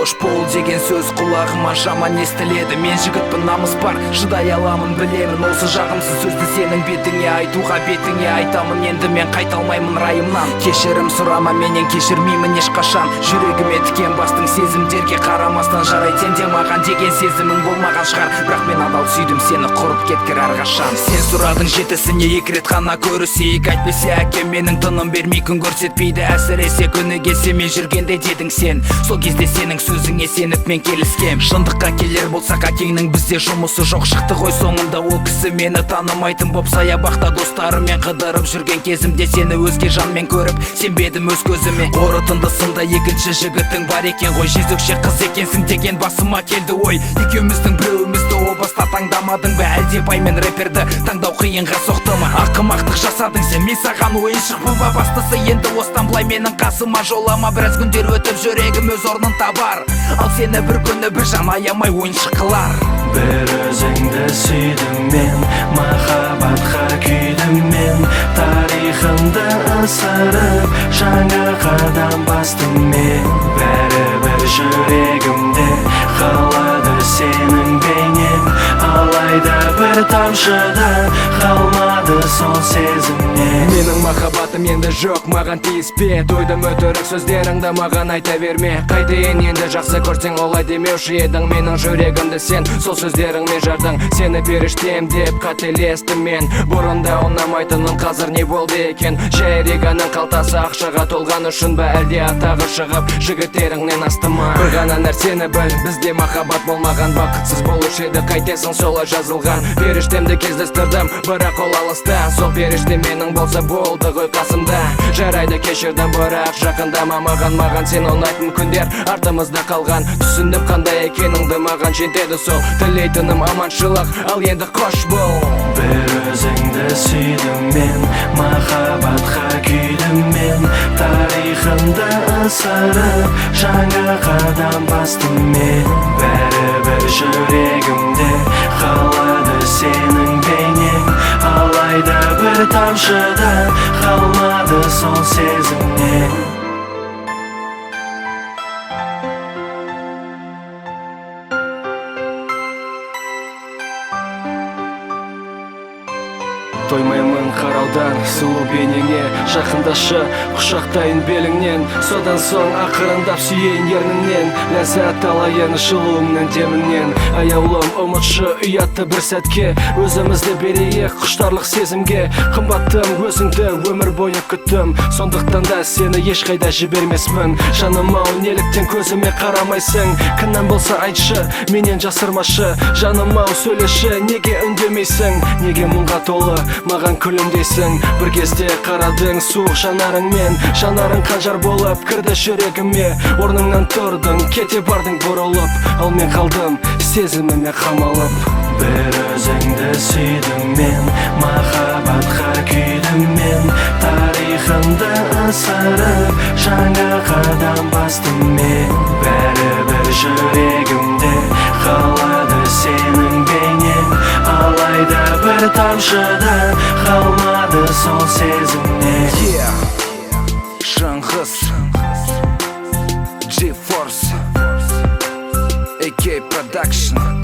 қош бол деген сөз құлағыма жаман естіледі. Мен жігітпін, намыс бар, шыдай аламын, білемін. Осы жағымсыз сөзді сенің бетіңе айтуға бетіңе айтамын. Енді мен қайталмаймын райымнан. Кешірім сұрама, менен кешірмеймін ешқашан. Жүрегіме тікен бастың сезімдерге қарамастан. Жарайды, сенде маған деген сезімің болмаған шығар, бірақ мен адал сүйдім сені, құрып кеткір әрқашан. Сен сұрадың жетісіне екі рет қана көрісейік. Әйтпесе әкем менің тыным бермей күн көрсетпейді. Әсіресе күні келсе мен жүргенде дедің сен. Сол кезде сенің сөзіңе сеніп мен келіскем. Шындыққа келер болсақ, әкеңнің бізде жұмысы жоқ шықты ғой соңында. Ол кісі мені танымайтын боп саябақта достарымен қыдырып жүрген кезімде сені өзге жанмен көріп сенбедім өз көзіме. Қорытындысында екінші жігітің бар екен ғой, жезөкше қыз екенсің деген басыма келді ой. Екеуміздің біреуімізді о баста таңдамадың ба, әлде бай мен рэперді таңдау қиынға соқты ма? Ақымақтық жасадың сен, мен саған ойыншық ба? Бастысы енді осыдан былай менің қасыма жолама. Біраз күндер өтіп жүрегім өз орнын табар, ал сені бір күні бір жан аямай ойыншық қылар. Бір өзіңді сүйдім мен, махаббатқа күйдім мен. Тарихымды ысырып жаңа қадам бастым мен. Бәрібір жүрегімде қалады сенің бейнең, алайда бір тамшыда қалмады сол сезімнен. Менің махаббатым енді жоқ, маған тиіспе. Тойдым өтірік сөздеріңді маған айта берме. Қайтейін енді жақсы көрсең олай демеуші едің. Менің жүрегімді сен сол сөздеріңмен жардың. Сені періштем деп қателестім мен. Бұрында ұнамайтының қазір не болды екен? Жайреганың қалтасы ақшаға толған үшін ба, әлде атағы шығып жігіттеріңнен асты ма? Бір ғана нәрсені біл, бізде махаббат болмаған, бақытсыз болушы еді, қайтесің солай жазылған. Періштемді кездестірдім, бірақ ол алыста. Сол періште менің болса болды ғой қасымда. Жарайды кешірдім, бірақ жақындама маған сен ұнайтын күндер артымызда қалған. Түсіндім қандай екеніңді, маған жетеді сол тілейтінім аманшылық, ал енді қош бол. Бір өзіңді сүйдім мен, махаббатқа күйдім мен. Тарихымды ысырып жаңа қадам бастым мен. Бәрібір жүрегімде қалады сенің бейнең, алайда бір тамшыда қалмады сол сезімнен. Тоймаймын қараудан сұлу бейнеңе, жақындашы құшақтайын беліңнен. Содан соң ақырындап сүйейін ерніңнен, ләззат алайын жылуыңнан деміңнен. Аяулым ұмытшы ұятты бір сәтке, өзімізді берейік құштарлық сезімге. Қымбаттым өзіңді өмір бойы күттім, сондықтан да сені ешқайда жібермеспін. Жаным ау, неліктен көзіме қарамайсың? Кінәм болса айтшы, менен жасырмашы. Жаным ау, сөйлеші, неге үндемейсің? Неге мұңға толы маған күлімдейсің? Бір кезде қарадың суық жанарыңмен, жанарың қанжар болып кірді жүрегіме. Орныңнан тұрдың, кете бардың бұрылып, ал мен қалдым сезіміме қамалып. Бір өзіңді сүйдім мен, махаббатқа күйдім мен. Тарихымды ысырып жаңа қадам бастым мен. Бәрібір жүрегімде қалады сенің бейнең, алайда бір тамшыда қалмады сол сезімнен. Шыңғыс G-Force AK Production